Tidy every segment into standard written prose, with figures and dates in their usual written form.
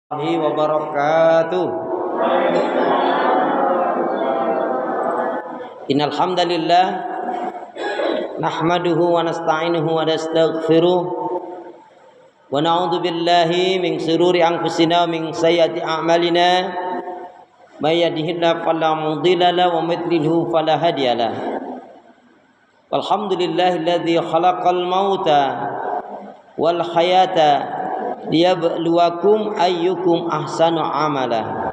Wabarakatuh. Innal hamdalillah nahmaduhu wa nasta'inuhu wa nastaghfiruh wa na'udzu billahi min shururi anfusina wa min sayyiati a'malina may yahdihillahu fala mudilla lahu wa may yudlilhu fala hadiyalah. Walhamdulillahilladzi khalaqal mauta wal hayata liyabluwakum ayyukum ahsanu amala.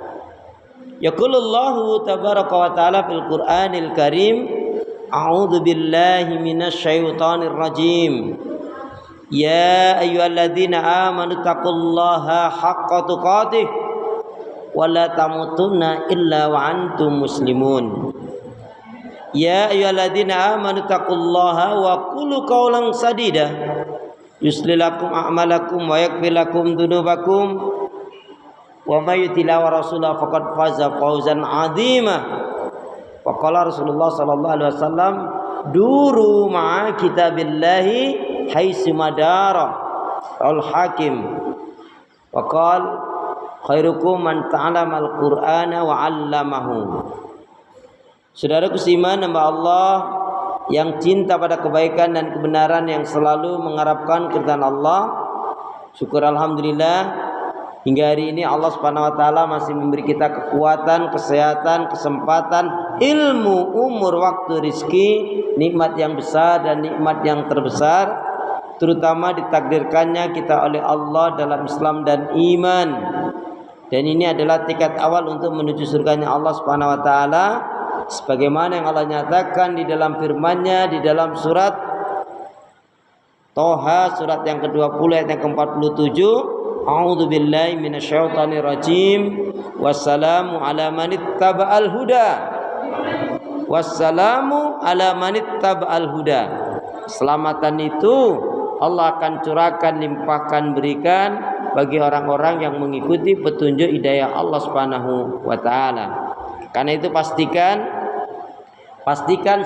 Yaqulullahu tabaraka wa ta'ala fil Qur'anil Karim, a'udzu billahi minasy syaithanir rajim. Ya ayyuhalladzina amanu taqullaha haqqa tuqatih wa la tamutunna illa wa antum muslimun. Ya ayyuhalladzina amanu taqullaha wa qulu qawlan sadida yusli lakum a'malakum wa yaghfir lakum dzunubakum wa may yuti'illah wa rasulahu faqad faza fawzan 'azima. Wa qala Rasulullah sallallahu alaihi wasallam, duru ma'a kitabillahi haitsu madara al hakim. Wa qala khairukum man ta'allama al-Qur'ana wa 'allamahu. Saudaraku seiman, hamba Allah yang cinta pada kebaikan dan kebenaran, yang selalu mengharapkan keridhaan Allah, syukur alhamdulillah hingga hari ini Allah Subhanahu wa taala masih memberi kita kekuatan, kesehatan, kesempatan, ilmu, umur, waktu, rizki, nikmat yang besar dan nikmat yang terbesar, terutama ditakdirkannya kita oleh Allah dalam Islam dan iman. Dan ini adalah tiket awal untuk menuju surganya Allah Subhanahu wa taala, sebagaimana yang Allah nyatakan di dalam firman-Nya di dalam surat Toha, surat yang ke-20 ayat yang ke-47, a'udzu billahi minasyaitonir rajim, wassalamu ala man ittaba'al huda, wassalamu ala man ittaba'al huda. Keselamatan itu Allah akan curahkan, limpahkan, berikan bagi orang-orang yang mengikuti petunjuk hidayah Allah Subhanahu wa taala. Karena itu pastikan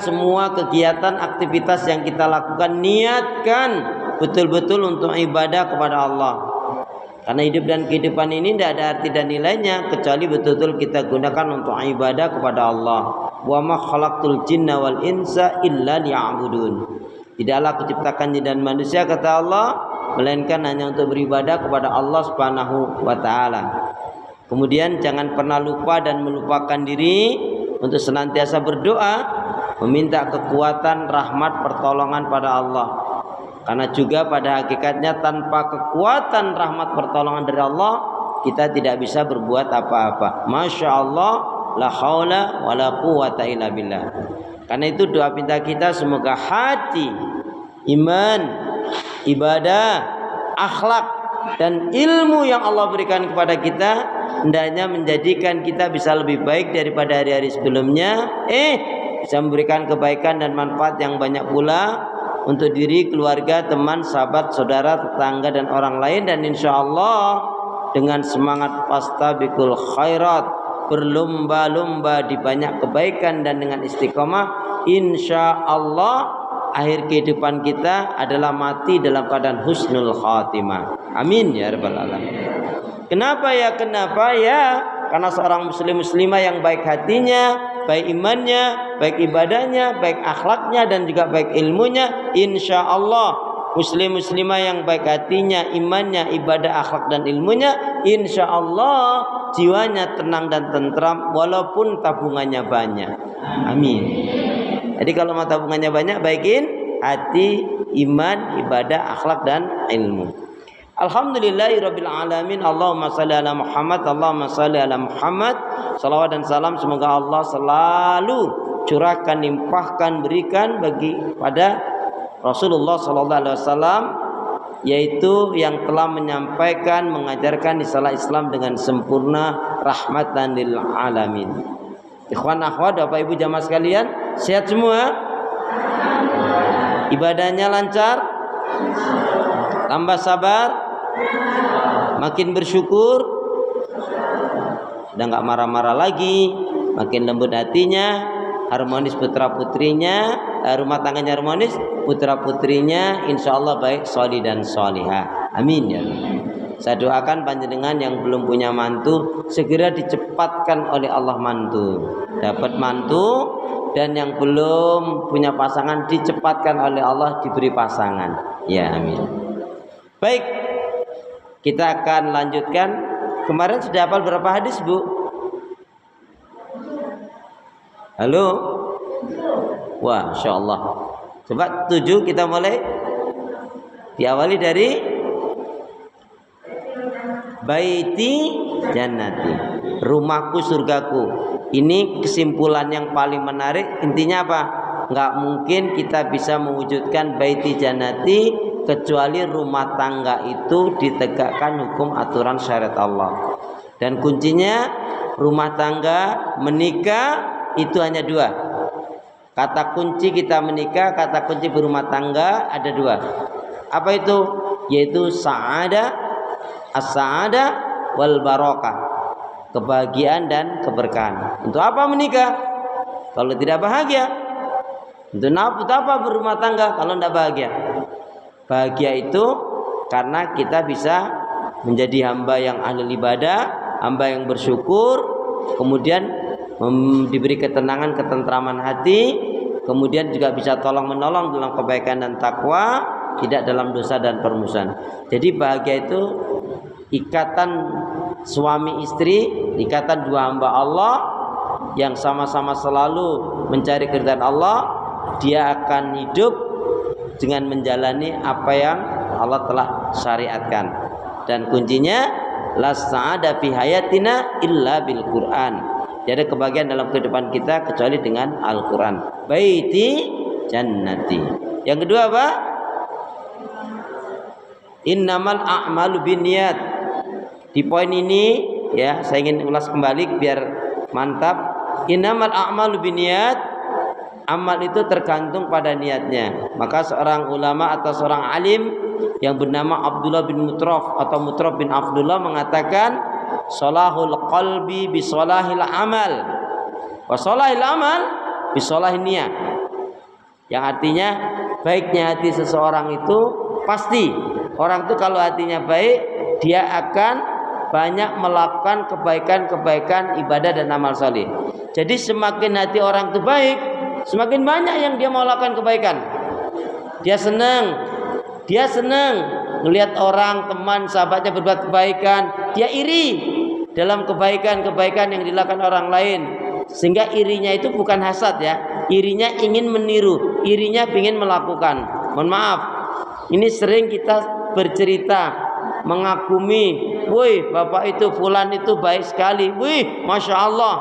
semua kegiatan, aktivitas yang kita lakukan, niatkan betul-betul untuk ibadah kepada Allah. Karena hidup dan kehidupan ini tidak ada arti dan nilainya kecuali betul-betul kita gunakan untuk ibadah kepada Allah. Wa ma khalaqtul jinna wal insa illa liya'budun. Tidaklah kuciptakan jin dan manusia, kata Allah, melainkan hanya untuk beribadah kepada Allah Subhanahu wa taala. Kemudian jangan pernah lupa dan melupakan diri untuk senantiasa berdoa, meminta kekuatan, rahmat, pertolongan pada Allah. Karena juga pada hakikatnya tanpa kekuatan, rahmat, pertolongan dari Allah, kita tidak bisa berbuat apa-apa. Masya Allah, la haula wa la quwata illa billah. Karena itu doa pinta kita, semoga hati, iman, ibadah, akhlak, dan ilmu yang Allah berikan kepada kita hendaknya menjadikan kita bisa lebih baik daripada hari-hari sebelumnya, bisa memberikan kebaikan dan manfaat yang banyak pula untuk diri, keluarga, teman, sahabat, saudara, tetangga, dan orang lain. Dan insya Allah dengan semangat fastabiqul khairat, berlomba-lomba di banyak kebaikan, dan dengan istiqomah, insya Allah akhir kehidupan kita adalah mati dalam keadaan husnul khatimah. Amin ya rabbal alamin. Kenapa ya? Karena seorang muslimah yang baik hatinya, baik imannya, baik ibadahnya, baik akhlaknya, dan juga baik ilmunya, insya Allah muslimah yang baik hatinya, imannya, ibadah, akhlak, dan ilmunya, insya Allah jiwanya tenang dan tentram walaupun tabungannya banyak. Amin. Jadi kalau mau tabungannya banyak, baikin hati, iman, ibadah, akhlak, dan ilmu. Alhamdulillahirabbil alamin. Allahumma shalli ala Muhammad, Allahumma shalli ala Muhammad. Salawat dan salam semoga Allah selalu curahkan, limpahkan, berikan bagi pada Rasulullah sallallahu alaihi wasallam, yaitu yang telah menyampaikan, mengajarkan risalah Islam dengan sempurna, rahmatan lil alamin. Ikhwan akhwat, Bapak Ibu jamaah sekalian, sehat semua? Ibadahnya lancar? Tambah sabar? Makin bersyukur? Sudah enggak marah-marah lagi? Makin lembut hatinya? Harmonis putra putrinya? Rumah tangganya harmonis? Putra putrinya insya Allah baik, sholih dan sholihah. Amin ya. Saya doakan panjenengan yang belum punya mantu segera dicepatkan oleh Allah mantu, dapat mantu, dan yang belum punya pasangan dicepatkan oleh Allah diberi pasangan. Ya, amin. Baik, kita akan lanjutkan. Kemarin sudah hafal berapa hadis, Bu? Halo? Wah, Insya Allah. Coba 7 kita mulai. Diawali dari baiti jannati, rumahku surgaku. Ini kesimpulan yang paling menarik. Intinya apa? Nggak mungkin kita bisa mewujudkan baiti jannati kecuali rumah tangga itu ditegakkan hukum aturan syariat Allah. Dan kuncinya rumah tangga, menikah itu hanya 2. Kata kunci kita menikah, kata kunci berumah tangga ada 2. Apa itu? Yaitu sa'ada, as-sa'ada wal barakah, kebahagiaan dan keberkahan. Untuk apa menikah kalau tidak bahagia? Untuk apa berumah tangga kalau tidak bahagia? Bahagia itu karena kita bisa menjadi hamba yang ahli ibadah, hamba yang bersyukur, kemudian diberi ketenangan, ketentraman hati, kemudian juga bisa tolong menolong dalam kebaikan dan takwa, tidak dalam dosa dan permusuhan. Jadi bahagia itu ikatan suami istri, ikatan 2 hamba Allah yang sama-sama selalu mencari keridhaan Allah. Dia akan hidup dengan menjalani apa yang Allah telah syariatkan. Dan kuncinya la sa'ada fi hayatina illa bil Qur'an. Tidak ada kebahagiaan dalam kehidupan kita kecuali dengan Al-Quran. Baiti jannati. Yang kedua apa? Innamal a'malu binniyat. Di poin ini ya, saya ingin ulas kembali biar mantap. Innamal a'malu binniyat. Amal itu tergantung pada niatnya. Maka seorang ulama atau seorang alim yang bernama Abdullah bin Mutraf atau Mutraf bin Abdullah mengatakan, solahul qalbi bi solahil amal, wa solahil amal bi solahil niat. Yang artinya baiknya hati seseorang itu pasti. Orang itu kalau hatinya baik, dia akan banyak melakukan kebaikan-kebaikan, ibadah dan amal saleh. Jadi semakin hati orang itu baik, semakin banyak yang dia mau lakukan kebaikan. Dia senang melihat orang, teman, sahabatnya berbuat kebaikan. Dia iri dalam kebaikan-kebaikan yang dilakukan orang lain. Sehingga irinya itu bukan hasad ya, irinya ingin meniru, irinya ingin melakukan. Mohon maaf, ini sering kita bercerita, mengagumi, wih bapak itu fulan itu baik sekali, wih masya Allah.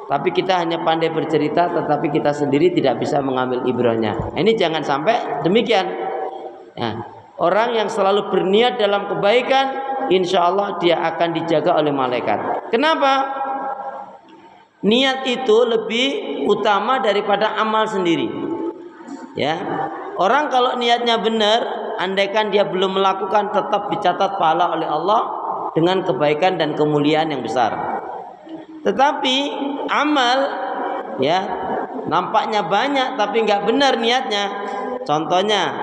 Tapi kita hanya pandai bercerita, tetapi kita sendiri tidak bisa mengambil ibrahnya. Ini jangan sampai demikian. Nah, orang yang selalu berniat dalam kebaikan, insya Allah dia akan dijaga oleh malaikat. Kenapa? Niat itu lebih utama daripada amal sendiri. Ya, orang kalau niatnya benar, andaikan dia belum melakukan, tetap dicatat pahala oleh Allah dengan kebaikan dan kemuliaan yang besar. Tetapi amal ya nampaknya banyak tapi nggak benar niatnya. Contohnya